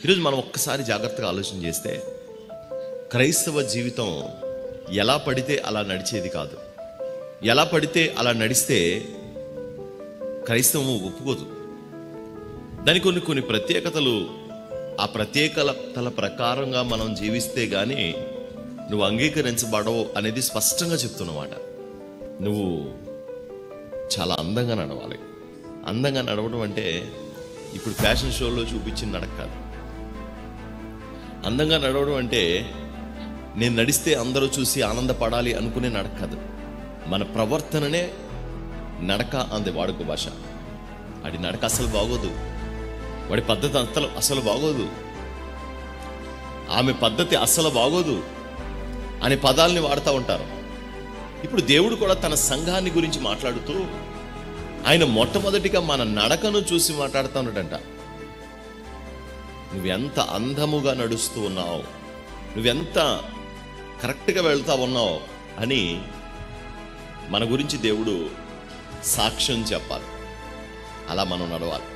ఈరోజు మనం ఒక్కసారి జాగ్రత్తగా ఆలోచన చేస్తే క్రైస్తవ జీవితం ఎలా పడితే అలా నడిచేది కాదు. ఎలా పడితే అలా నడిస్తే క్రైస్తవం ఒప్పుకోదు. దానికి కొన్ని ప్రత్యేకతలు, ఆ ప్రత్యేకతల ప్రకారంగా మనం జీవిస్తే గానీ నువ్వు అంగీకరించబడవు అనేది స్పష్టంగా చెప్తున్నమాట. నువ్వు చాలా అందంగా నడవాలి. అందంగా నడవడం అంటే ఇప్పుడు ఫ్యాషన్ షోలో చూపించిన నడక కాదు. అందంగా నడవడం అంటే నేను నడిస్తే అందరూ చూసి ఆనందపడాలి అనుకునే నడక కాదు. మన ప్రవర్తననే నడక అంది వాడుక భాష. వాడి నడక అసలు బాగోదు, వాడి పద్ధతి అసలు బాగోదు, ఆమె పద్ధతి అస్సలు బాగోదు అనే పదాలని వాడుతూ ఉంటారు. ఇప్పుడు దేవుడు కూడా తన సంఘాన్ని గురించి మాట్లాడుతూ ఆయన మొట్టమొదటిగా మన నడకను చూసి మాట్లాడుతూ ఉన్నాడంట. నువ్వెంత అందముగా నడుస్తూ ఉన్నావు, నువ్వెంత కరెక్ట్గా వెళ్తా ఉన్నావు అని మన గురించి దేవుడు సాక్ష్యం చెప్పాలి. అలా మనం నడవాలి.